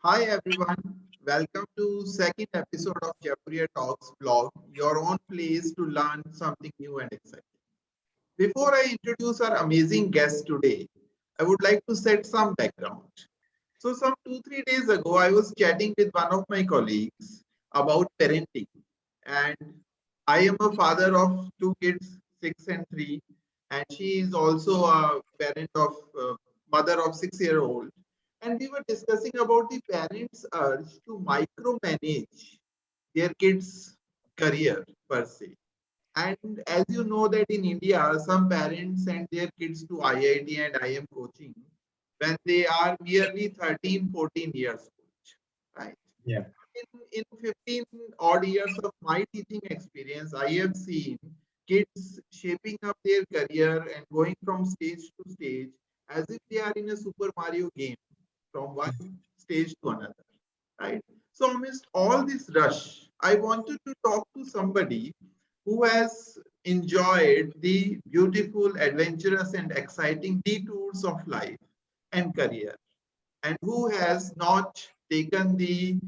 Hi everyone, welcome to second episode of Jaipuriya Talks vlog, your own place to learn something new and exciting. Before I introduce our amazing guest today, I would like to set some background. So some 2-3 days ago, I was chatting with one of my colleagues about parenting, and I am a father of two kids, 6 and 3, and she is also a parent of mother of 6-year-old. And we were discussing about the parents' urge to micromanage their kids' career per se. And as you know that in India, some parents send their kids to IIT and IM coaching when they are merely 13, 14 years old, right? Yeah. In 15 odd years of my teaching experience, I have seen kids shaping up their career and going from stage to stage as if they are in a Super Mario game from one stage to another, right? So amidst all this rush, I wanted to talk to somebody who has enjoyed the beautiful, adventurous, and exciting detours of life and career, and who has not taken the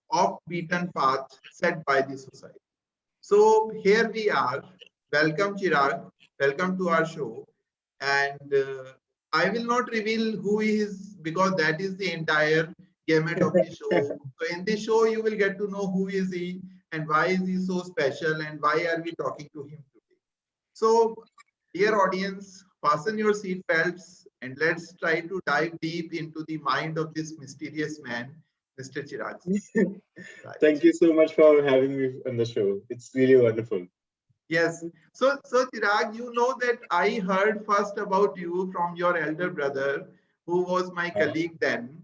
off-beaten path set by the society. So here we are. Welcome, Chirag. Welcome to our show. And I will not reveal who he is because that is the entire gamut of the show. So in the show, you will get to know who is he and why is he so special and why are we talking to him today. So, dear audience, fasten your seat belts and let's try to dive deep into the mind of this mysterious man, Mr. Chirag Singal. Thank Right. you so much for having me on the show. It's really wonderful. Yes. So Chirag, you know that I heard first about you from your elder brother, who was my colleague then,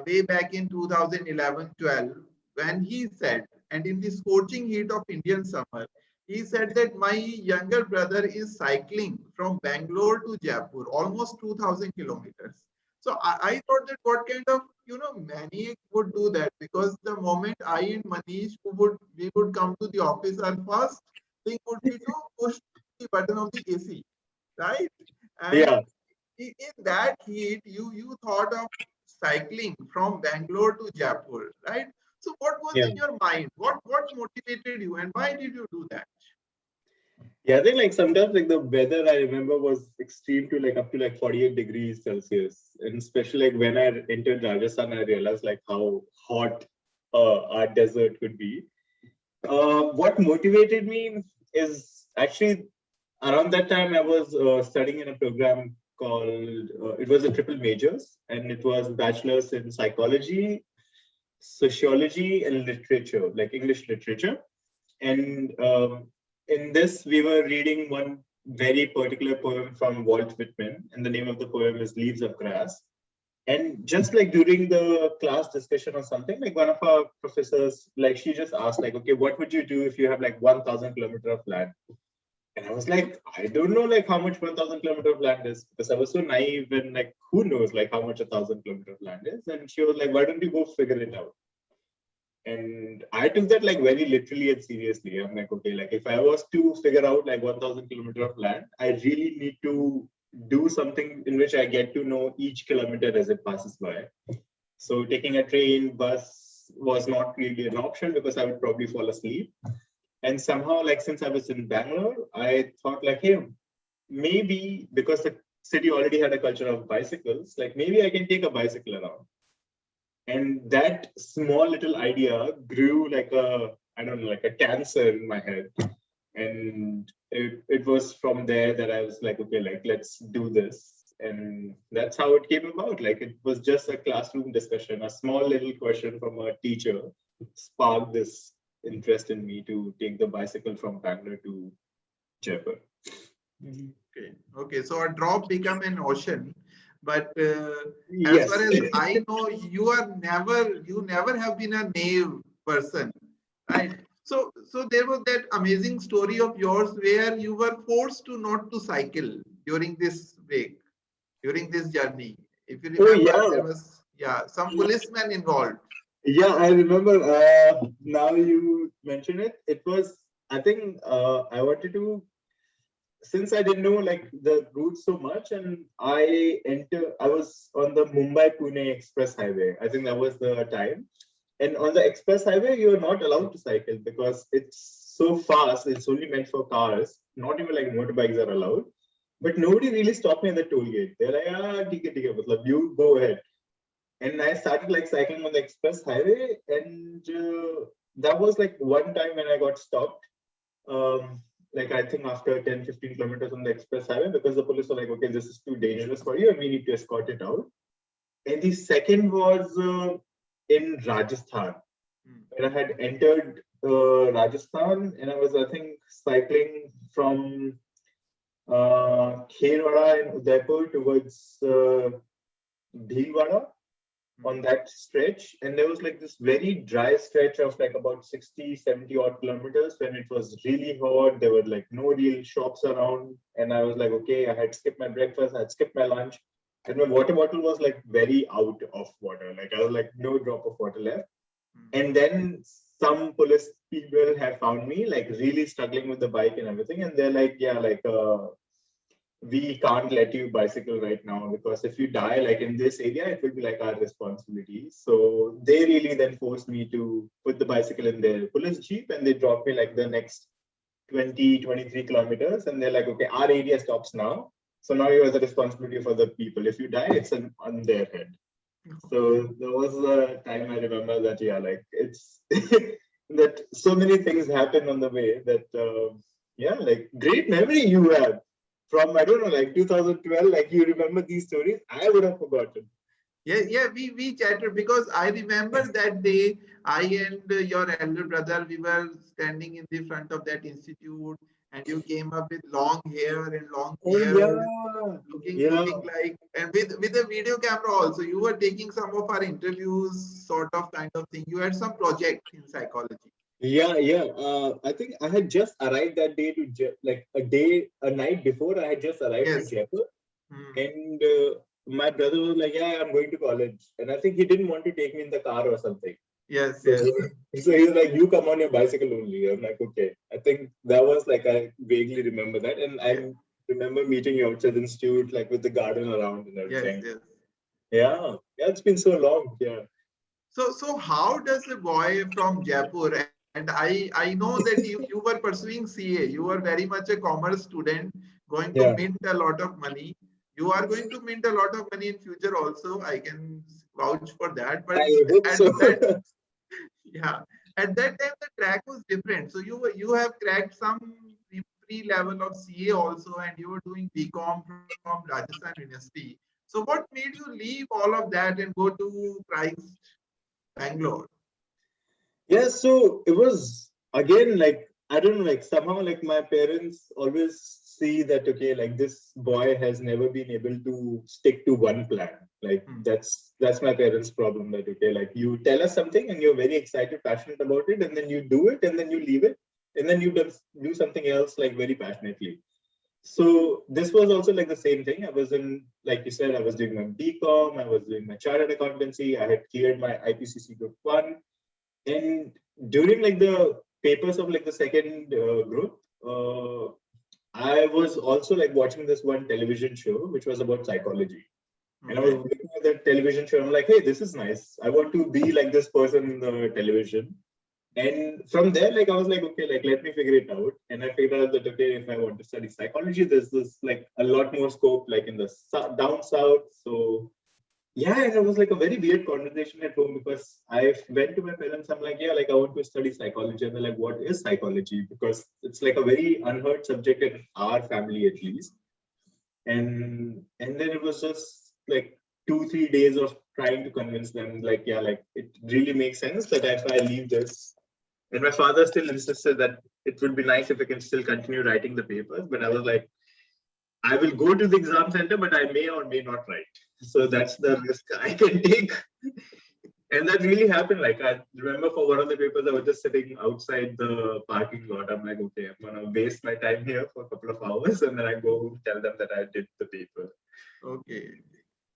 way back in 2011-12, when he said, and in this scorching heat of Indian summer, he said that my younger brother is cycling from Bangalore to Jaipur, almost 2,000 kilometers. So I thought that what kind of maniac would do that, because the moment I and Manish we would come to the office, our first thing would be to push the button of the AC, right? And Yeah, in that heat, you thought of cycling from Bangalore to Jaipur, right? So what was yeah. in your mind? What motivated you, and why did you do that? Yeah, I think like sometimes like the weather I remember was extreme to like up to like 48 degrees Celsius. And especially like when I entered Rajasthan, I realized like how hot our desert could be. What motivated me is actually around that time I was studying in a program called it was a triple majors and it was bachelor's in psychology, sociology, and literature, like English literature. And in this, we were reading one very particular poem from Walt Whitman, and the name of the poem is Leaves of Grass. And just like during the class discussion or something, like one of our professors, like she just asked, like, okay, what would you do if you have like 1,000 kilometer of land? And I was like, I don't know like how much 1,000 kilometer of land is because I was so naive and like who knows like how much 1,000 kilometer of land is. And she was like, why don't you go figure it out? And I took that like very literally and seriously. I'm like, okay, like if I was to figure out like 1,000 kilometer of land, I really need to do something in which I get to know each kilometer as it passes by. So taking a train, bus was not really an option because I would probably fall asleep. And somehow, like since I was in Bangalore, I thought like, hey, maybe because the city already had a culture of bicycles, like maybe I can take a bicycle around. And that small little idea grew like a, I don't know, like a cancer in my head. And it was from there that I was like, okay, like let's do this. And that's how it came about. Like it was just a classroom discussion, a small little question from a teacher sparked this interest in me to take the bicycle from Bangalore to Jaipur. Okay. So a drop become an ocean, but as far Yes. as I know, you never have been a naive person, right? So there was that amazing story of yours where you were forced to not to cycle during this break, during this journey. If you Oh remember, yeah. there was some policemen involved. Yeah, I remember. Now you mention it. It was, I think, I wanted to. since I didn't know like the route so much, and I was on the Mumbai Pune Express Highway. I think that was the time. And on the express highway, you're not allowed to cycle because it's so fast. It's only meant for cars. Not even like motorbikes are allowed. But nobody really stopped me at the toll gate. They're like, ठीक है, मतलब you go ahead. And I started like cycling on the express highway, and that was like one time when I got stopped. Um, like I think after 10, 15 kilometers on the express highway, because the police were like, okay, this is too dangerous for you, and we need to escort it out. And the second was in Rajasthan, where I had entered Rajasthan, and I was, I think, cycling from Kherwada in Udaipur towards Bhilwara on that stretch. And there was like this very dry stretch of like about 60, 70 odd kilometers when it was really hot. There were like no real shops around. And I was like, okay, I had skipped my breakfast, I had skipped my lunch. And my water bottle was like very out of water. Like I was like no drop of water left. And then some police people have found me like really struggling with the bike and everything. And they're like, yeah, like we can't let you bicycle right now because if you die like in this area, it will be like our responsibility. So they really then forced me to put the bicycle in their police jeep, and they dropped me like the next 20, 23 kilometers. And they're like, okay, our area stops now. So now you have the responsibility for the people. If you die, it's on their head. So there was a time I remember that, yeah, like it's that so many things happen on the way that, yeah, like great memory you have from, I don't know, like 2012, like you remember these stories. I would have forgotten. Yeah, we chatted because I remember that day I and your elder brother, we were standing in the front of that institute, and you came up with long hair and long Oh, beard, yeah. looking like, and with a video camera also. You were taking some of our interviews, sort of kind of thing. You had some project in psychology. Yeah. I think I had just arrived that day to like a night before. I had just arrived to Yes. Jaipur, Hmm. and my brother was like, "Yeah, I'm going to college," and I think he didn't want to take me in the car or something. Yes, So, yes. so he was like, "You come on your bicycle only." I'm like, "Okay." I think that was like I vaguely remember that, and I Yeah. remember meeting you outside the institute, like with the garden around and Yes, everything. yes. Yeah, it's been so long. Yeah. So how does a boy from Jaipur, and I know that you were pursuing CA, you were very much a commerce student, going to Yeah. mint a lot of money. You are going to mint a lot of money in future also. I can vouch for that. But I hope at so. that, yeah, at that time the track was different. So you have cracked some pre-level of CA also, and you were doing BCom from Rajasthan University. So what made you leave all of that and go to Christ Bangalore? Yeah, so it was again like I don't know, like somehow like my parents always see that okay, like this boy has never been able to stick to one plan. Like that's my parents' problem. That okay, like you tell us something and you're very excited, passionate about it, and then you do it, and then you leave it, and then you do something else like very passionately. So this was also like the same thing. I was in, like you said, I was doing my BCom, I was doing my chartered accountancy, I had cleared my IPCC Group 1, and during like the papers of like the second group, I was also like watching this one television show which was about psychology. And I was Okay. looking at that television show. I'm like, hey, this is nice. I want to be like this person in the television. And from there, like I was like, okay, like let me figure it out. And I figured out that okay, if I want to study psychology, there's this like a lot more scope, like in the down south. So yeah, and it was like a very weird conversation at home because I went to my parents. I'm like, yeah, like I want to study psychology, and they're like, what is psychology? Because it's like a very unheard subject in our family, at least. And then it was just like 2 3 days of trying to convince them, like, yeah, like it really makes sense that if I leave this, and my father still insisted that it would be nice if I can still continue writing the papers, but I was like, I will go to the exam center, but I may or may not write. So that's the risk I can take. And that really happened. Like I remember for one of the papers, I was just sitting outside the parking lot. I'm like, okay, I'm gonna waste my time here for a couple of hours, and then I go home, tell them that I did the paper. Okay.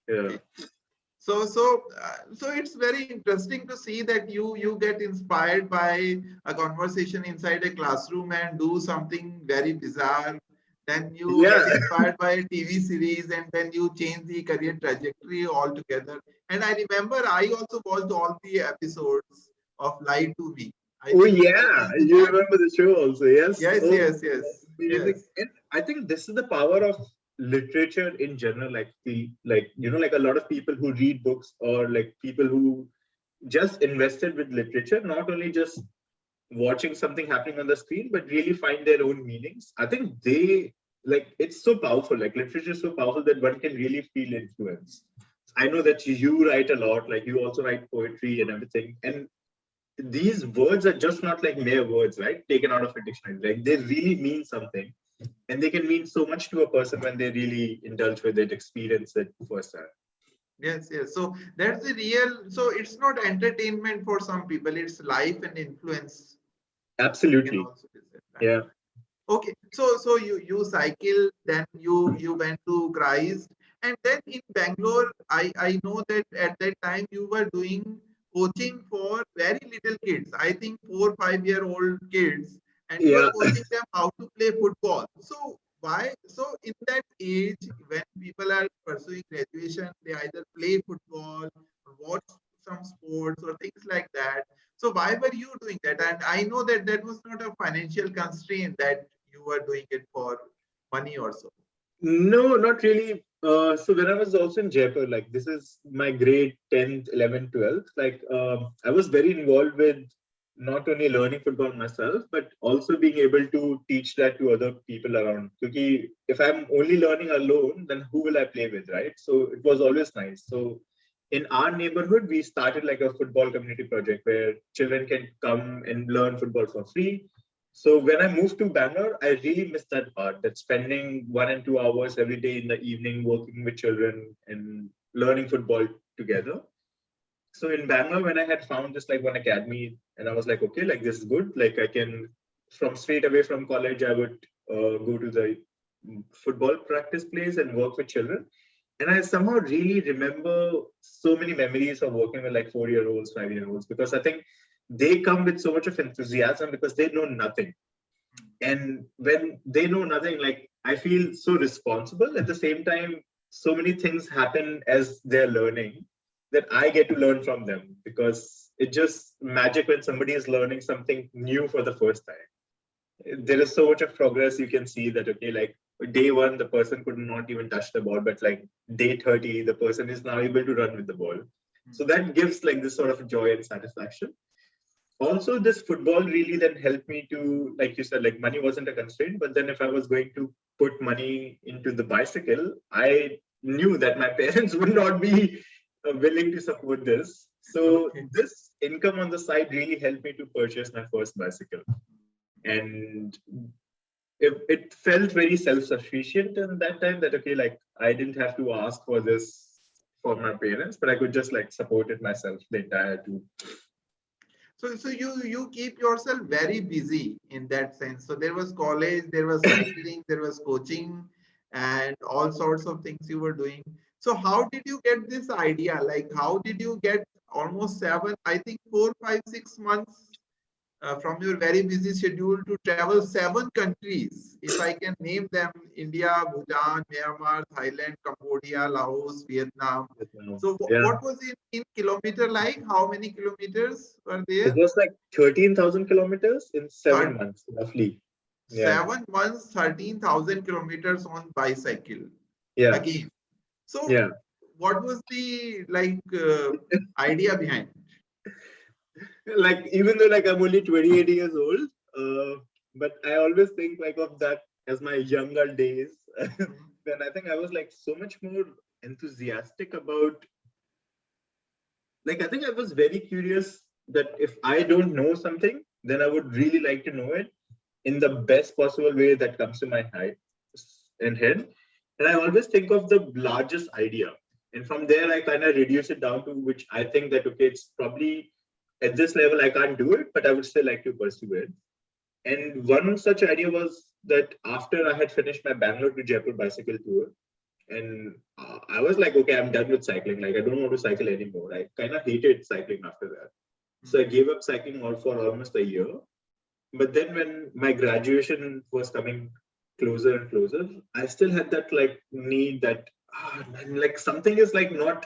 Yeah. Okay. So it's very interesting to see that you get inspired by a conversation inside a classroom and do something very bizarre, Then you Yeah. get inspired by a TV series, and then you change the career trajectory altogether. And I remember I also watched all the episodes of Lie to Me. I Oh think you were yeah, into you that. remember the show also, yes? Yes, Oh, yes, yes, amazing. yes. And I think this is the power of literature in general. Like the like a lot of people who read books, or like people who just invested with literature, not only just watching something happening on the screen, but really find their own meanings. I think they like it's so powerful. Like literature is so powerful that one can really feel influence. I know that you write a lot, like you also write poetry and everything. And these words are just not like mere words, right? Taken out of a dictionary. Like they really mean something. And they can mean so much to a person when they really indulge with it, experience it firsthand. Yes, yes. So that's the real. So it's not entertainment for some people. It's life and influence. Can Absolutely. also be said, right? Yeah. Okay. So you cycle, then you went to Christ, and then in Bangalore, I know that at that time you were doing coaching for very little kids. I think 4 5 year old kids, and you were Yeah. coaching them how to play football. So why? So in that age, when people are pursuing graduation, they either play football or watch some sports or things like that. So why were you doing that? And I know that that was not a financial constraint, that you were doing it for money or so. No, not really. So when I was also in Jaipur, like this is my grade 10th, 11th, 12th, like I was very involved with not only learning football myself, but also being able to teach that to other people around. Because if I'm only learning alone, then who will I play with, right? So it was always nice. So in our neighborhood, we started like a football community project where children can come and learn football for free. So when I moved to Bangalore, I really missed that part, that spending 1 and 2 hours every day in the evening working with children and learning football together. So in Bangalore, when I had found this like one academy, and I was like, okay, like this is good. Like I can, from straight away from college, I would go to the football practice place and work with children. And I somehow really remember so many memories of working with like 4 year olds, 5 year olds, because I think they come with so much of enthusiasm because they know nothing. And when they know nothing, like I feel so responsible. At the same time, so many things happen as they're learning that I get to learn from them, because it's just magic when somebody is learning something new for the first time. There is so much of progress. You can see that, okay, like day one the person could not even touch the ball, but like day 30 the person is now able to run with the ball. So that gives like this sort of joy and satisfaction. Also, this football really then helped me to, like you said, like money wasn't a constraint, but then if I was going to put money into the bicycle, I knew that my parents would not be willing to support this. So Okay. this income on the side really helped me to purchase my first bicycle. And it felt very self-sufficient in that time, that, okay, like I didn't have to ask for this for my parents, but I could just like support it myself the entire two. So you keep yourself very busy in that sense. So there was college, there was cycling, there was coaching, and all sorts of things you were doing. So how did you get this idea? Like how did you get almost seven, I think 4 5 6 months from your very busy schedule to travel 7 countries? If I can name them: India, Bhutan, Myanmar, Thailand, Cambodia, Laos, Vietnam. So Yeah. what was in kilometer, like how many kilometers were It there? was like 13,000 kilometers in Thir- 7 months, roughly. Yeah. 7 months, 13,000 kilometers on bicycle Yeah. again. So Yeah. what was the like idea behind Like, even though like I'm only 28 years old, but I always think like of that as my younger days. it? Then I think I was like so much more enthusiastic about, like, I think I was very curious that if I don't know something, then I would really like to know it in the best possible way that comes to my head. And I always think of the largest idea. And from there, I kind of reduce it down to which I think that, okay, it's probably at this level, I can't do it, but I would still like to pursue it. And one such idea was that after I had finished my Bangalore to Jaipur bicycle tour, and I was like, okay, I'm done with cycling. Like, I don't want to cycle anymore. I kind of hated cycling after that. So I gave up cycling all for almost a year. But then when my graduation was coming closer and closer, I still had that like need that man, like something is like not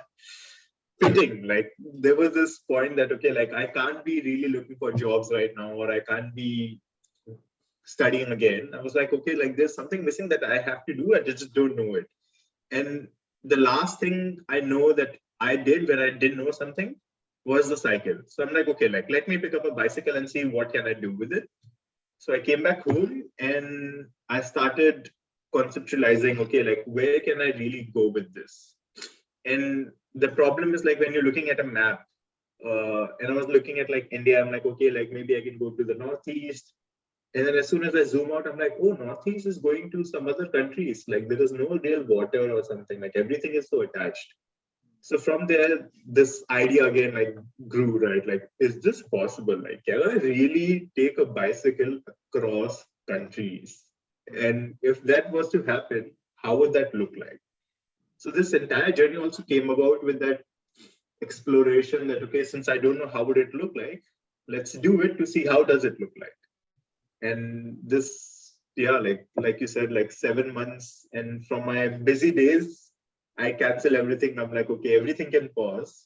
fitting. Like there was this point that okay, like I can't be really looking for jobs right now, or I can't be studying again. I was like, okay, like there's something missing that I have to do. I just don't know it. And the last thing I know that I did when I didn't know something was the cycle. So I'm like, okay, like let me pick up a bicycle and see what can I do with it. So I came back home and I started conceptualizing, okay, like where can I really go with this? And the problem is like when you're looking at a map, and I was looking at like India, I'm like, okay, like maybe I can go to the northeast. And then as soon as I zoom out, I'm like, oh, northeast is going to some other countries. Like there is no real water or something. Like everything is so attached. So from there, this idea again like grew, right? Like, is this possible? Like, can I really take a bicycle across countries? And if that was to happen, how would that look like? So this entire journey also came about with that exploration that, okay, since I don't know how would it look like, let's do it to see how does it look like. And this, yeah, like you said, like 7 months, and from my busy days, I cancel everything. I'm like, okay, everything can pause,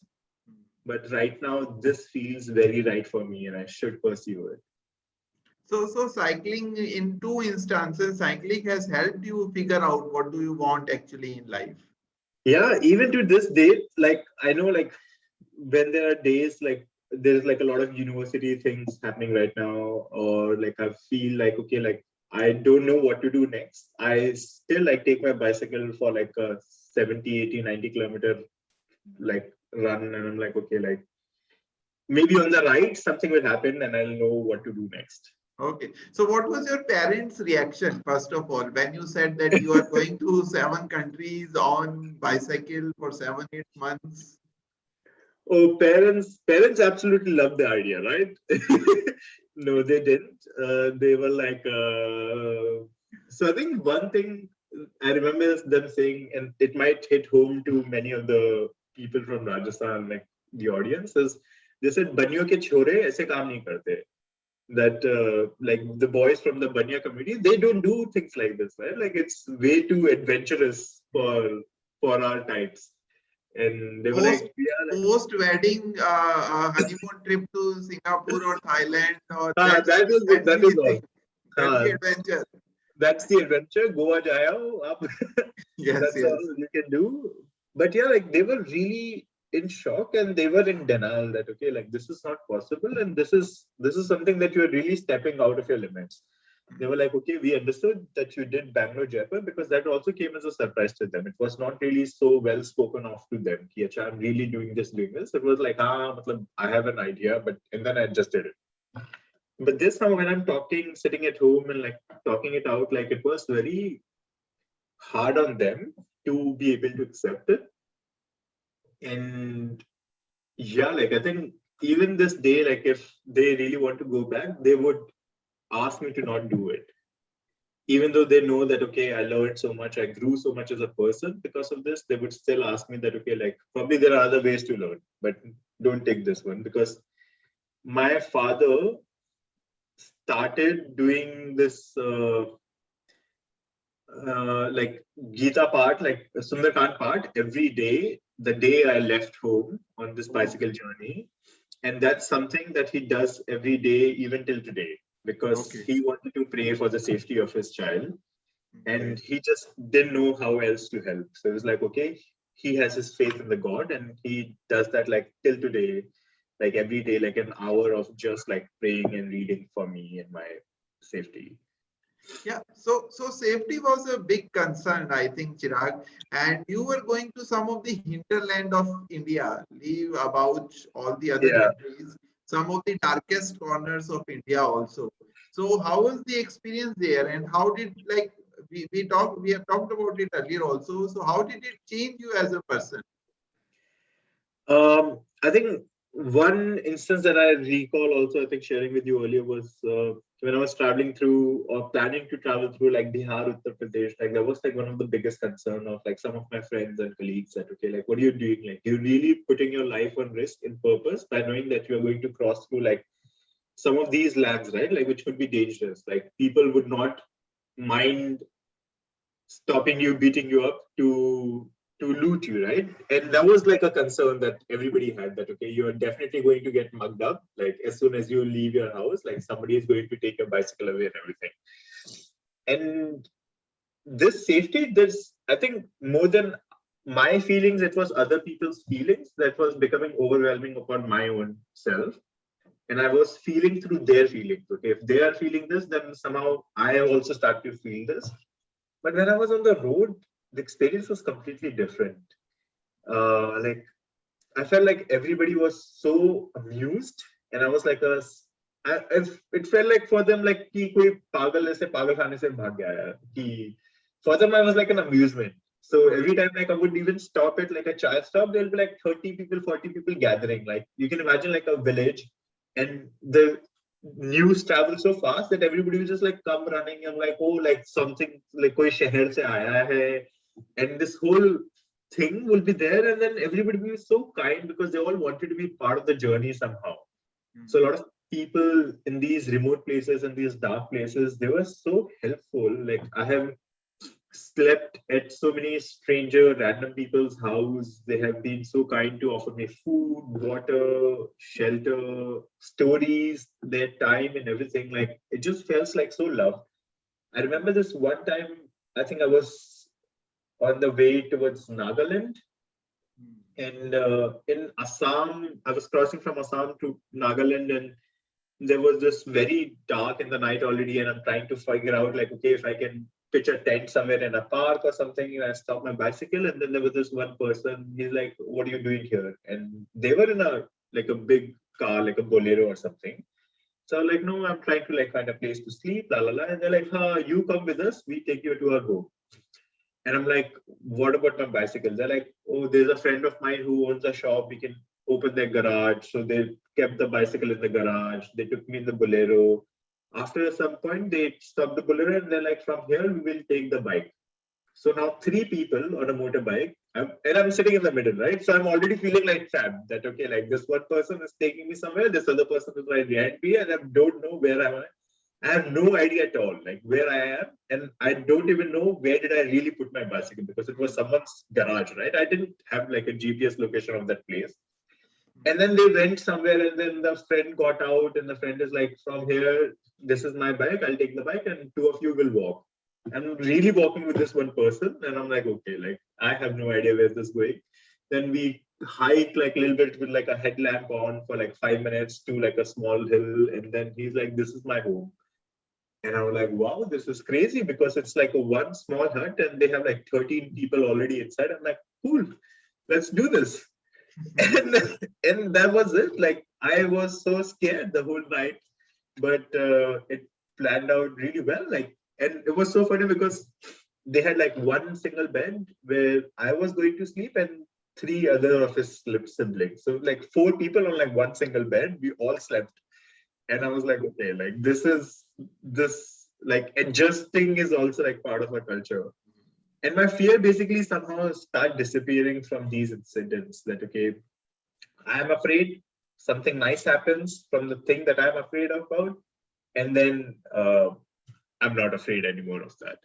but right now this feels very right for me and I should pursue it. So cycling in two instances, cycling has helped you figure out what do you want actually in life. Yeah, even to this date, like I know like when there are days like there's like a lot of university things happening right now, or like I feel like okay, like I don't know what to do next, I still like take my bicycle for like a 70, 80, 90 kilometer like run, and I'm like okay, like maybe on the right something will happen and I'll know what to do next. Okay. So what was your parents' reaction, first of all, when you said that you are going to 7 countries on bicycle for 7, 8 months? Oh, parents absolutely love the idea, right? No, they didn't. They were like, so I think one thing I remember is them saying, and it might hit home to many of the people from Rajasthan, like the audience, is they said, "Banyo ke chhore aise kaam nahi karte." That like the boys from the Banya community, they don't do things like this, right? Like it's way too adventurous for our types. And they were Post like, yeah, like, post wedding honeymoon trip to Singapore or Thailand, or that's that is the all. thing. That's the Uh, adventure. that's the adventure. Goa jaya, Yes, that's yes. all you can do. But yeah, like they were really in shock and they were in denial that okay, like this is not possible, and this is something that you're really stepping out of your limits. They were like, okay, we understood that you did Bangalore Jaipur because that also came as a surprise to them. It was not really so well spoken of to them. Ki, "Acha, I'm really doing this. It was like, matlab, I have an idea, but and then I just did it. But this now, when I'm talking, sitting at home and like talking it out, like it was very hard on them to be able to accept it. And yeah, like I think even this day, like if they really want to go back, they would ask me to not do it, even though they know that okay, I learned so much, I grew so much as a person because of this. They would still ask me that okay, like probably there are other ways to learn, but don't take this one. Because my father started doing this like Gita part, like Sundarkand part every day, the day I left home on this Oh, bicycle journey. And that's something that he does every day, even till today, because okay. he wanted to pray for the safety of his child. Okay. And he just didn't know how else to help. So it was like, okay, he has his faith in the God, and he does that like till today, like every day, like an hour of just like praying and reading for me and my safety. Yeah, so safety was a big concern, I think, Chirag. And you were going to some of the hinterland of India, leave about all the other Yeah. countries, some of the darkest corners of India also. So how was the experience there, and how did, like, we have talked about it earlier also. So how did it change you as a person? I think one instance that I recall also, I think sharing with you earlier was when I was traveling through or planning to travel through like Bihar, Uttar Pradesh. Like that was like one of the biggest concern of like some of my friends and colleagues that okay, like what are you doing? Like you're really putting your life on risk in purpose by knowing that you are going to cross through like some of these lands, right? Like which could be dangerous. Like people would not mind stopping you, beating you up to loot you, right? And that was like a concern that everybody had, that okay, you're definitely going to get mugged up. Like as soon as you leave your house, like somebody is going to take your bicycle away and everything. And this safety, there's, I think, more than my feelings, it was other people's feelings that was becoming overwhelming upon my own self. And I was feeling through their feelings. Okay, if they are feeling this, then somehow I also start to feel this. But when I was on the road, the experience was completely different. Like I felt like everybody was so amused, and I was like it felt like for them like कि कोई पागल ऐसे पागल खाने से भाग गया यार. कि for them I was like an amusement. So every time like I would even stop at like a chai stop, there'll be like 30 people, 40 people gathering. Like you can imagine like a village, and the news travel so fast that everybody will just like come running and like, oh, like something like koi shahar se aaya hai, and this whole thing will be there, and then everybody will be so kind because they all wanted to be part of the journey somehow. So a lot of people in these remote places and these dark places, they were so helpful. Like I have slept at so many stranger random people's house. They have been so kind to offer me food, water, shelter, stories, their time and everything. Like it just felt like so loved. I remember this one time, I think I was on the way towards Nagaland, and in Assam, I was crossing from Assam to Nagaland, and there was this very dark in the night already, and I'm trying to figure out like, okay, if I can pitch a tent somewhere in a park or something. And I stopped my bicycle, and then there was this one person. He's like, "What are you doing here?" And they were in a like a big car, like a Bolero or something. So I'm like, no, I'm trying to like find a place to sleep, la la la. And they're like, you come with us, we take you to our home. And I'm like, what about my bicycle? They're like, oh, there's a friend of mine who owns a shop. We can open their garage. So they kept the bicycle in the garage. They took me in the Bolero. After some point, they stopped the Bolero and they're like, from here, we will take the bike. So now 3 people on a motorbike, and I'm sitting in the middle, right? So I'm already feeling like trapped that, okay, like this one person is taking me somewhere, this other person is right behind me, and I don't know where am I. I have no idea at all, like where I am, and I don't even know where did I really put my bicycle because it was someone's garage, right? I didn't have like a GPS location of that place. And then they went somewhere, and then the friend got out, and the friend is like, from here, this is my bike, I'll take the bike, and 2 of you will walk. I'm really walking with this one person, and I'm like, okay, like I have no idea where this is going. Then we hike like a little bit with like a headlamp on for like 5 minutes to like a small hill, and then he's like, this is my home. And I was like, wow, this is crazy because it's like a one small hut and they have like 13 people already inside. I'm like, cool, let's do this. And, and that was it. Like, I was so scared the whole night, but it planned out really well. Like, and it was so funny because they had like one single bed where I was going to sleep and 3 other of his siblings. So, like, 4 people on like one single bed, we all slept. And I was like, okay, like this like adjusting is also like part of our culture. And my fear basically somehow start disappearing from these incidents that, okay, I'm afraid something nice happens from the thing that I'm afraid about. And then I'm not afraid anymore of that.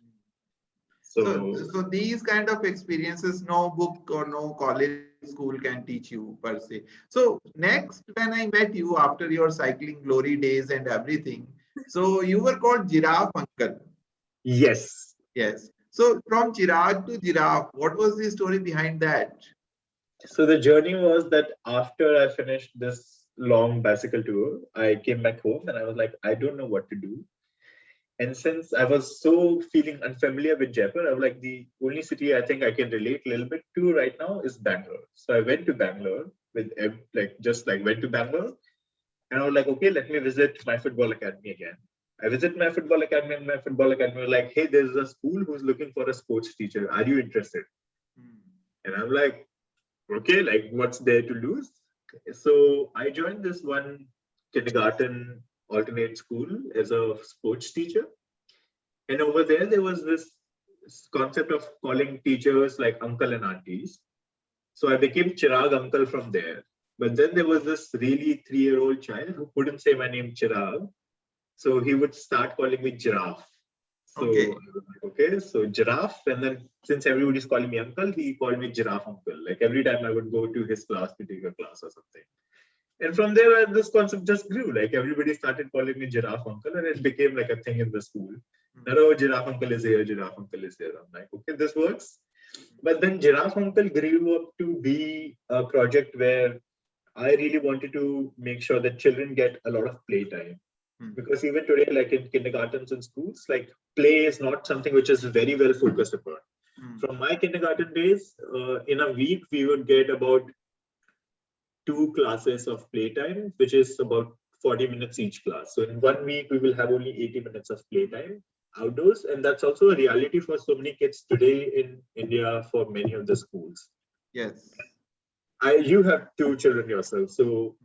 So these kind of experiences, no book or no college school can teach you per se. So next, when I met you after your cycling glory days and everything, so you were called Giraffe Uncle. Yes. Yes. So from Chirag to Giraffe, what was the story behind that? So the journey was that after I finished this long bicycle tour, I came back home and I was like, I don't know what to do. And since I was so feeling unfamiliar with Jaipur, I was like, the only city I think I can relate a little bit to right now is Bangalore. So I went to Bangalore with like just like went to Bangalore, and I was like, okay, let me visit my football academy again. I visit my football academy, and my football academy was like, hey, there's a school who's looking for a sports teacher. Are you interested? And I'm like, okay, like what's there to lose? So I joined this one kindergarten alternate school as a sports teacher. And over there was this concept of calling teachers like uncle and aunties. So I became Chirag uncle from there. But then there was this really 3-year-old child who couldn't say my name Chirag. So he would start calling me Giraffe. So Okay. I was like, okay, so giraffe. And then since everybody's calling me uncle, he called me giraffe uncle. Like every time I would go to his class to take a class or something. And from there, this concept just grew. Like everybody started calling me giraffe uncle, and it became like a thing in the school. That, oh, giraffe uncle is here, giraffe uncle is here. I'm like, okay, this works. But then giraffe uncle grew up to be a project where I really wanted to make sure that children get a lot of playtime. Because even today, like in kindergartens and schools, like play is not something which is very well focused upon. From my kindergarten days, in a week, we would get about 2 classes of playtime, which is about 40 minutes each class. So in 1 week, we will have only 80 minutes of playtime outdoors. And that's also a reality for so many kids today in India for many of the schools. Yes. You have 2 children yourself. So,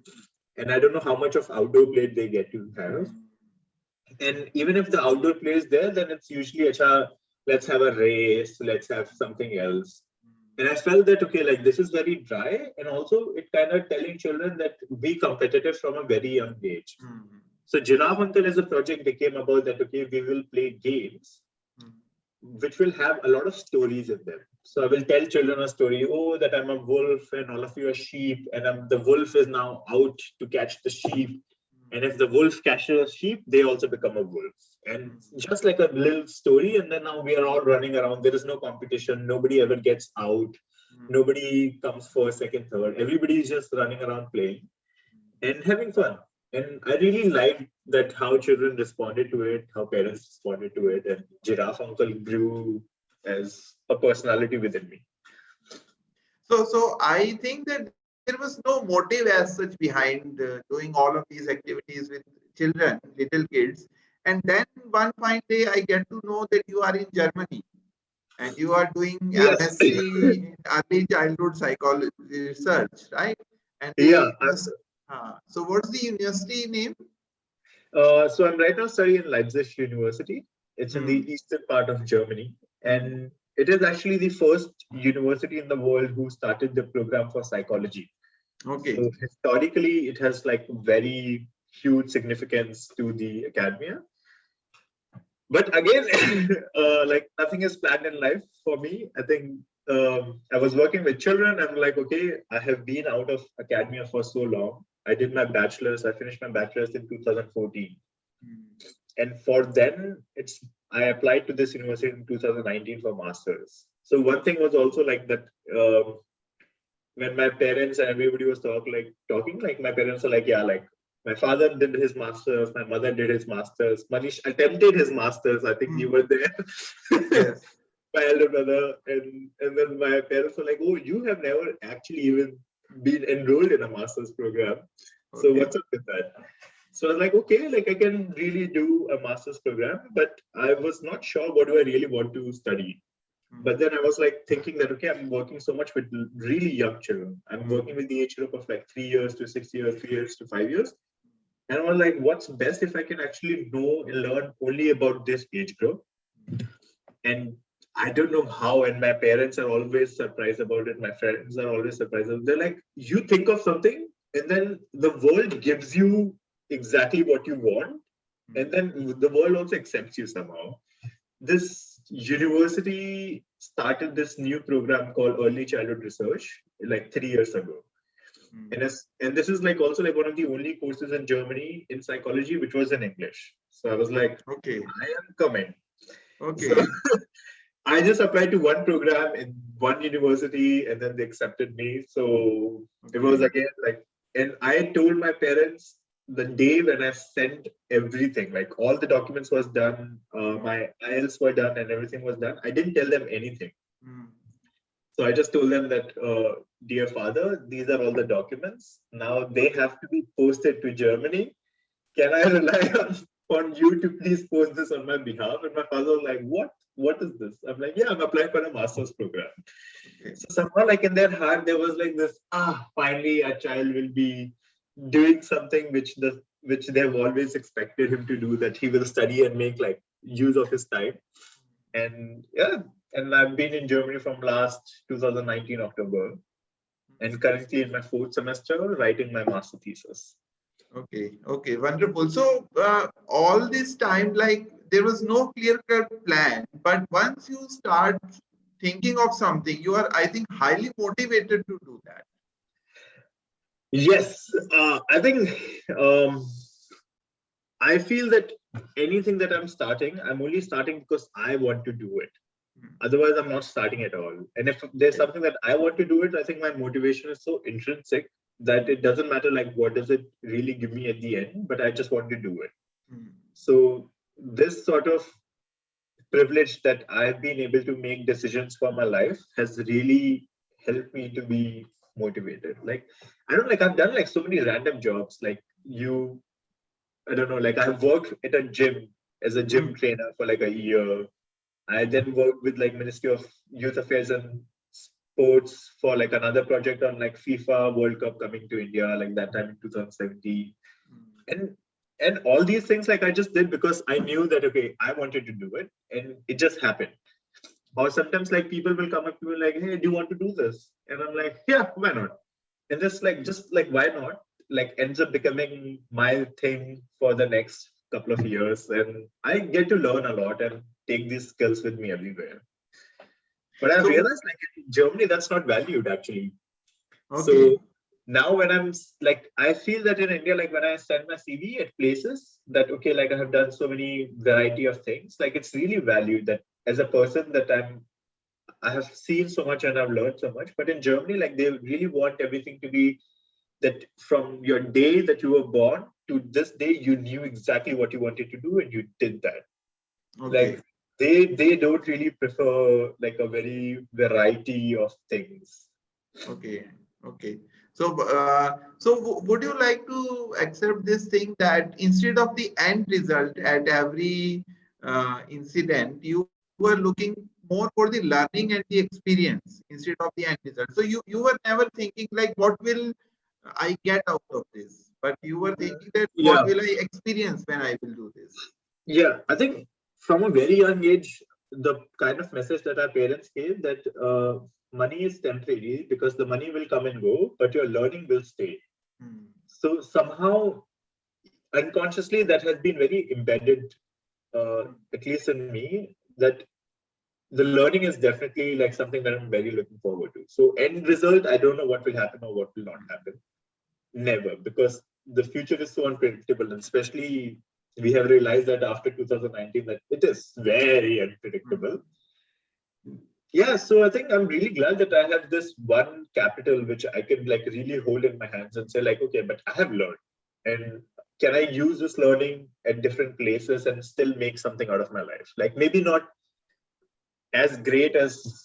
and I don't know how much of outdoor play they get to have. And even if the outdoor play is there, then it's usually, acha, let's have a race, let's have something else. And I felt that, okay, like this is very dry. And also it kind of telling children that be competitive from a very young age. So Giraffe Uncle as a project became about that, okay, we will play games which will have a lot of stories in them. So I will tell children a story, oh, that I'm a wolf and all of you are sheep, and the wolf is now out to catch the sheep. And if the wolf catches a sheep, they also become a wolf. And just like a little story, and then now we are all running around. There is no competition. Nobody ever gets out. Nobody comes first, second, third. Everybody is just running around playing and having fun. And I really liked that how children responded to it, how parents responded to it, and Giraffe Uncle grew as a personality within me. So I think that there was no motive as such behind doing all of these activities with children, little kids. And then one fine day, I get to know that you are in Germany and you are doing Yes. M.Sc in early childhood psychology research, right? And Yeah. so what's the university name? So I'm right now studying in Leipzig University. It's in the eastern part of Germany. And it is actually the first university in the world who started the program for psychology. Okay. So historically, it has like very huge significance to the academia. But again, like nothing is planned in life for me. I think I was working with children. I'm like, okay, I have been out of academia for so long. I did my bachelor's. I finished my bachelor's in 2014. And for then, I applied to this university in 2019 for master's. So one thing was also like that. When my parents and everybody was talking, like my parents were like, yeah, like my father did his master's, my mother did his master's, Manish attempted his master's. I think you were there. Yes. My elder brother, and then my parents were like, oh, you have never actually even been enrolled in a master's program. So what's up with that? So I was like, okay, like I can really do a master's program, but I was not sure what do I really want to study. But then I was like thinking that, okay, I'm working so much with really young children. I'm working with the age group of like 3 years to 6 years, 3 years to 5 years. And I was like, what's best if I can actually know and learn only about this age group? And I don't know how, and my parents are always surprised about it. My friends are always surprised. They're like, you think of something, and then the world gives you exactly what you want, and then the world also accepts you somehow. This university started this new program called Early Childhood Research like 3 years ago. And this is like also like one of the only courses in Germany in psychology which was in English. So I was like, Okay. I am coming. Okay. So I just applied to one program in one university and then they accepted me. So it was again like, and I told my parents the day when I sent everything, like all the documents was done, my IELTS were done and everything was done. I didn't tell them anything. So I just told them that, dear father, these are all the documents. Now they have to be posted to Germany. Can I rely on you to please post this on my behalf? And my father was like, what? What is this? I'm like, yeah, I'm applying for a master's program. So somehow like in their heart, there was like this, finally a child will be doing something which they've always expected him to do, that he will study and make like use of his time. And yeah, and I've been in Germany from last 2019 October, and currently in my 4th semester writing my master thesis. Okay, wonderful. So all this time, like there was no clear-cut plan, but once you start thinking of something, you are, I think, highly motivated to do that. Yes, I think I feel that anything that I'm starting, I'm only starting because I want to do it. Otherwise, I'm not starting at all. And if there's something that I want to do it, I think my motivation is so intrinsic that it doesn't matter like what does it really give me at the end, but I just want to do it. So this sort of privilege that I've been able to make decisions for my life has really helped me to be motivated. Like, I don't like, I've done like so many random jobs. Like I don't know, like I've worked at a gym as a gym trainer for like a year. I then worked with like Ministry of Youth Affairs and Sports for like another project on like FIFA World Cup coming to India, like that time in 2017. And all these things like I just did because I knew that okay, I wanted to do it and it just happened. Or sometimes like people will come up to me like, hey, do you want to do this? And I'm like, yeah, why not? And just like why not? Like ends up becoming my thing for the next couple of years. And I get to learn a lot and take these skills with me everywhere. But I've realized like in Germany, that's not valued actually. Okay. So now when I'm like, I feel that in India, like when I send my CV at places that, okay, like I have done so many variety of things, like it's really valued that as a person that I have seen so much and I've learned so much. But in Germany, like they really want everything to be that from your day that you were born to this day, you knew exactly what you wanted to do and you did that. Okay. Like they don't really prefer like a very variety of things. Okay. Okay. So, would you like to accept this thing that instead of the end result at every incident, you were looking more for the learning and the experience instead of the end result? So you were never thinking like, what will I get out of this? But you were thinking that what will I experience when I will do this? Yeah, I think from a very young age, the kind of message that our parents gave that money is temporary because the money will come and go, but your learning will stay. So somehow, unconsciously, that has been very embedded, at least in me, that the learning is definitely like something that I'm very looking forward to. So end result, I don't know what will happen or what will not happen. Never, because the future is so unpredictable, and especially we have realized that after 2019 that it is very unpredictable. Yeah, so I think I'm really glad that I have this one capital which I can like really hold in my hands and say like, okay, but I have learned, and can I use this learning at different places and still make something out of my life? Like maybe not as great as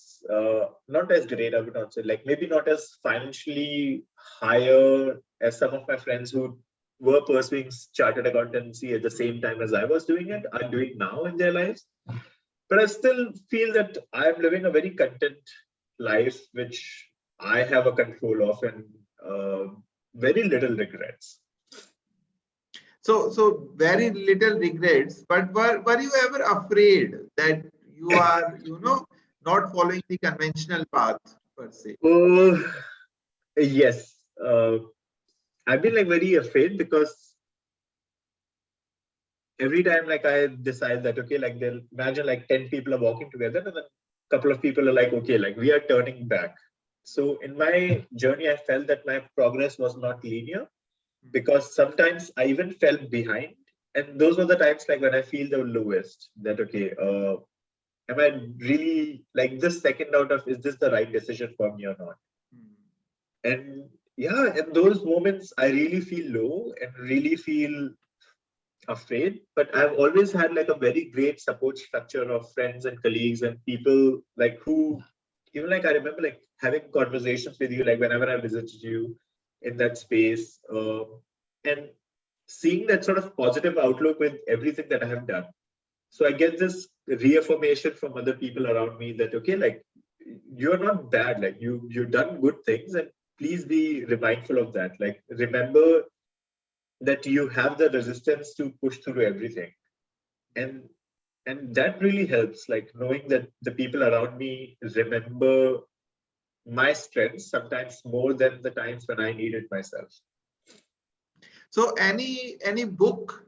not as great, I would not say, like maybe not as financially higher as some of my friends who were pursuing chartered accountancy at the same time as I was doing it are doing now in their lives. But I still feel that I'm living a very content life, which I have a control of, and very little regrets. So very little regrets, but were you ever afraid that you are, not following the conventional path per se? Oh, yes. I've been like very afraid because every time like I decide that, okay, like they'll imagine like 10 people are walking together and then a couple of people are like, okay, like we are turning back. So in my journey, I felt that my progress was not linear because sometimes I even fell behind. And those were the times like when I feel the lowest that, okay, am I really like this second out of, is this the right decision for me or not? And yeah, in those moments, I really feel low and really feel afraid. But I've always had like a very great support structure of friends and colleagues and people like who, even like I remember like having conversations with you, like whenever I visited you in that space, and seeing that sort of positive outlook with everything that I have done. So I get this reaffirmation from other people around me that, okay, like you're not bad, like you've done good things and please be mindful of that. Like remember that you have the resistance to push through everything. And that really helps, like knowing that the people around me remember my strengths sometimes more than the times when I need it myself. So any book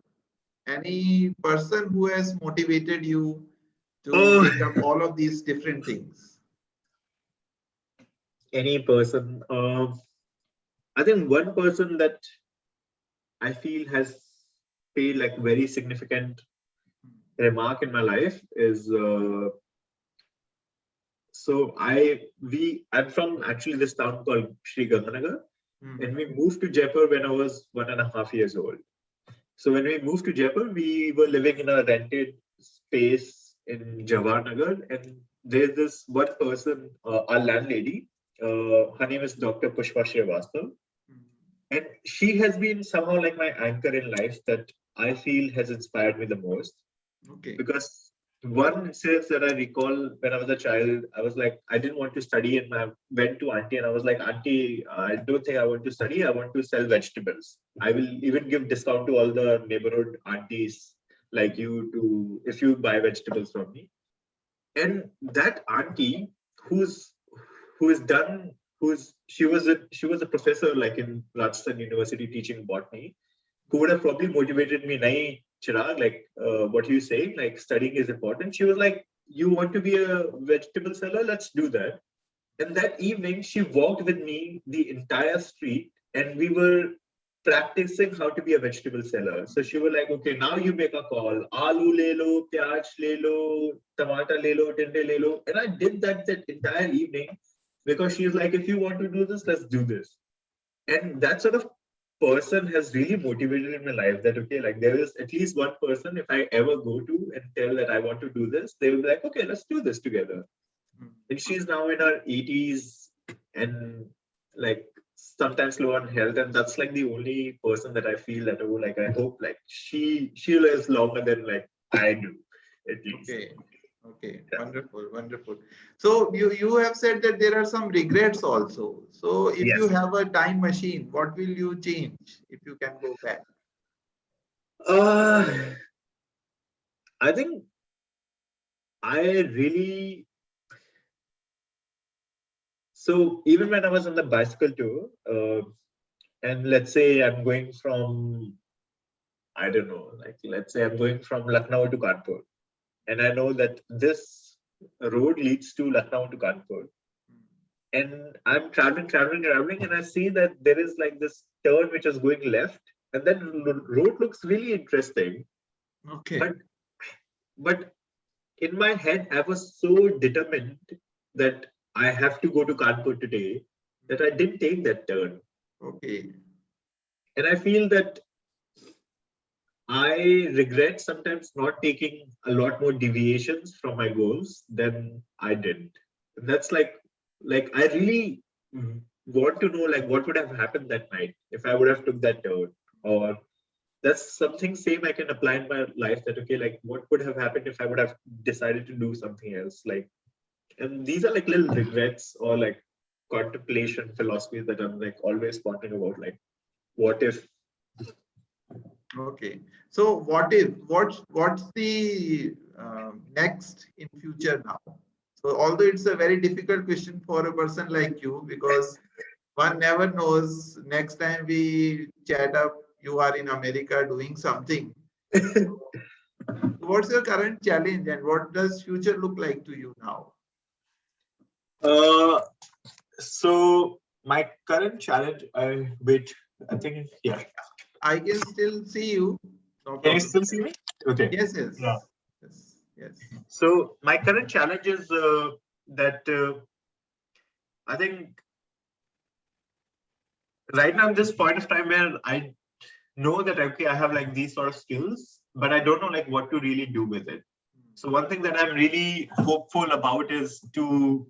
Any person who has motivated you to Oh, take up all of these different things? any person. I think one person that I feel has paid like very significant remark in my life is I'm from actually this town called Sri Ganganagar, and we moved to Jaipur when I was 1.5 years old. So when we moved to Jaipur, we were living in a rented space in Jawaharnagar, and there's this one person, our landlady. Her name is Dr. Pushpa Srivastava, and she has been somehow like my anchor in life that I feel has inspired me the most. Okay. Because one instance that I recall when I was a child, I was like, I didn't want to study, and I went to auntie and I was like, Auntie, I don't think I want to study. I want to sell vegetables. I will even give discount to all the neighborhood aunties like you to if you buy vegetables from me. And that auntie, who's who is done, who's she was a professor like in Rajasthan University teaching botany, who would have probably motivated me, nahi, Chirag, like what you saying, like studying is important. She was like, you want to be a vegetable seller? Let's do that. And that evening, she walked with me the entire street, and we were practicing how to be a vegetable seller. So she was like, okay, now you make a call. Aloo le lo, pyaj le lo, tomato le lo, tinde le lo. And I did that entire evening because she's like, if you want to do this, let's do this. And that sort of person has really motivated in my life that, okay, like there is at least one person, if I ever go to and tell that I want to do this, they will be like, okay, let's do this together. And she's now in her 80s and like sometimes low on health, and that's like the only person that I feel that, oh, like I hope like she lives longer than like I do, at least. Okay. Okay. Yeah. Wonderful. Wonderful. So you have said that there are some regrets also. So if you Yes. have a time machine, what will you change if you can go back? Uh, I think I really so even when I was on the bicycle tour, and let's say I'm going from I don't know, like let's say I'm going from Lucknow to Kanpur, and I know that this road leads to Lucknow to Kanpur. And I'm traveling, and I see that there is like this turn which is going left, and that road looks really interesting. Okay. But in my head, I was so determined that I have to go to Kanpur today that I didn't take that turn. Okay. And I feel that I regret sometimes not taking a lot more deviations from my goals than I did. And that's like I really want to know like what would have happened that night if I would have took that turn. Or that's something same I can apply in my life that okay, like what would have happened if I would have decided to do something else. Like and these are like little regrets or like contemplation philosophies that I'm like always pondering about like what if. Okay. So what if what's the next in future now? So although it's a very difficult question for a person like you because one never knows next time we chat up you are in America doing something. What's your current challenge and what does future look like to you now? uh so my current challenge wait I think yeah. I can still see you. No Can you problem. still see me? Okay. Yes, Yeah. yes. Yes. Yes. So my current challenge is that I think right now in this point of time where I know that okay I have like these sort of skills, but I don't know like what to really do with it. So one thing that I'm really hopeful about is to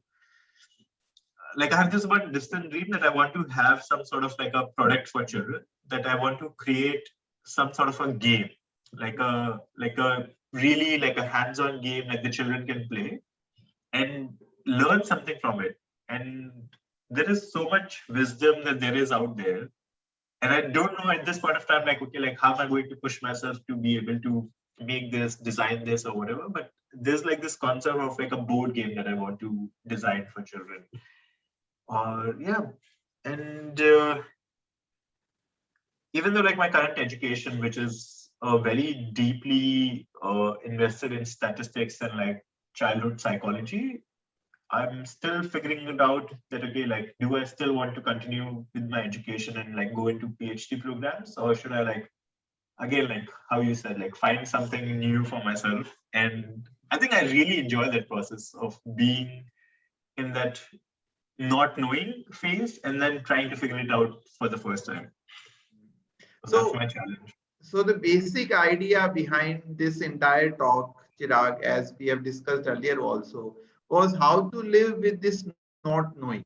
like I have this one distant dream that I want to have some sort of like a product for children that I want to create some sort of a game like a really like a hands-on game like the children can play and learn something from it. And there is so much wisdom that there is out there. And I don't know at this point of time, like, okay, like how am I going to push myself to be able to make this, design this or whatever. But there's like this concept of like a board game that I want to design for children. Or yeah. And even though like my current education, which is very deeply invested in statistics and like childhood psychology. I'm still figuring it out that, okay, like, do I still want to continue with my education and like go into PhD programs, or should I like, again, like how you said, like find something new for myself? And I think I really enjoy that process of being in that not knowing phase and then trying to figure it out for the first time. So that's So, my challenge. so the basic idea behind this entire talk, Chirag, as we have discussed earlier also, was how to live with this not knowing.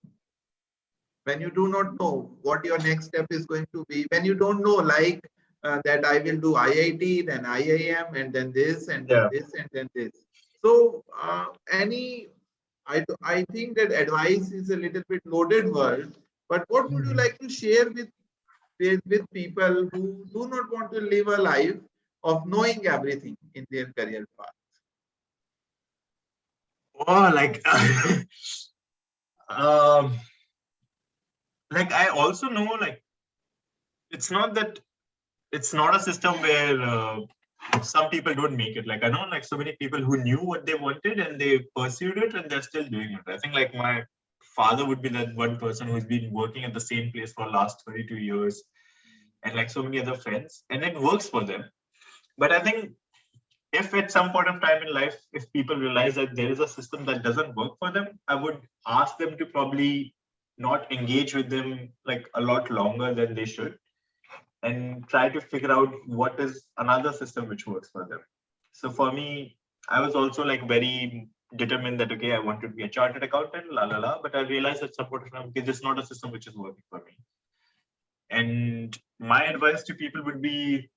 When you do not know what your next step is going to be, when you don't know, like that I will do IIT, then IIM, and then this, and then Yeah. this, and then this. So, I think that advice is a little bit loaded word, but what would you Mhm. like to share with people who do not want to live a life of knowing everything in their career path? Oh, um, like I also know, like it's not that it's not a system where some people don't make it. Like I know like so many people who knew what they wanted and they pursued it and they're still doing it. I think like my father would be that one person who's been working at the same place for the last 32 years, and like so many other friends, and it works for them. But I think if at some point of time in life, if people realize that there is a system that doesn't work for them, I would ask them to probably not engage with them like a lot longer than they should, and try to figure out what is another system which works for them. So for me, I was also like very determined that, okay, I want to be a chartered accountant, la la la. But I realized at some point of time, okay, this is not a system which is working for me. And my advice to people would be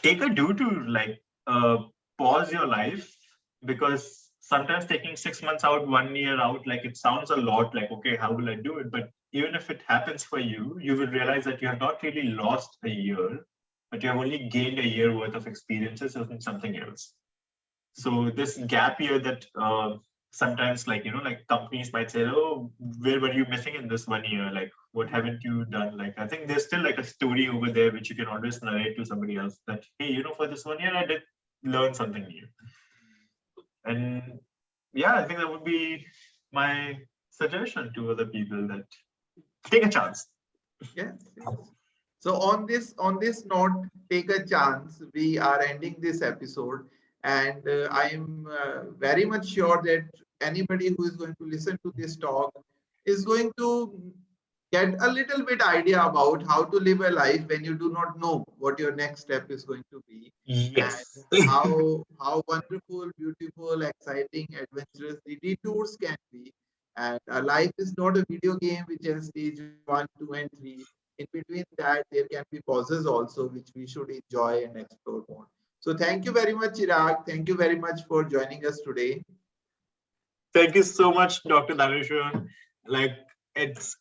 take a do to like pause your life, because sometimes taking 6 months out, 1 year out, like it sounds a lot like, okay, how will I do it? But even if it happens for you, you will realize that you have not really lost a year, but you have only gained a year worth of experiences in something else. So this gap year that sometimes like, like companies might say, oh, where were you missing in this 1 year? Like, what haven't you done? Like, I think there's still like a story over there which you can always narrate to somebody else that, hey, for this 1 year, I did learn something new. And yeah, I think that would be my suggestion to other people, that take a chance. Yes, yes. So on this note, take a chance. We are ending this episode, and I'm very much sure that anybody who is going to listen to this talk is going to get a little bit idea about how to live a life when you do not know what your next step is going to be, and Yes. how wonderful, beautiful, exciting, adventurous the detours can be. And life is not a video game which has stage 1, 2, and 3. In between that, there can be pauses also, which we should enjoy and explore more. So thank you very much, Chirag. Thank you very much for joining us today. Thank you so much, Dr. Daneshwar. Like it's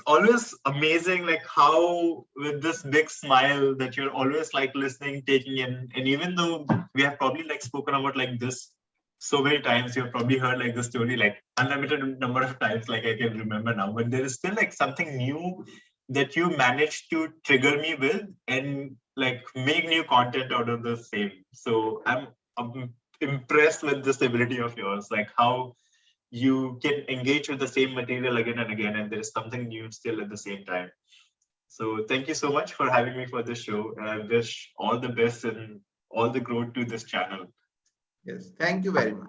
always amazing, like how with this big smile that you're always like listening, taking in, and even though we have probably like spoken about like this so many times, you've probably heard like the story like unlimited number of times, like I can remember now, but there is still like something new that you managed to trigger me with and like make new content out of the same. So I'm impressed with this ability of yours, like how you can engage with the same material again and again, and there's something new still at the same time. So thank you so much for having me for this show, and I wish all the best and all the growth to this channel. Yes, thank you very much.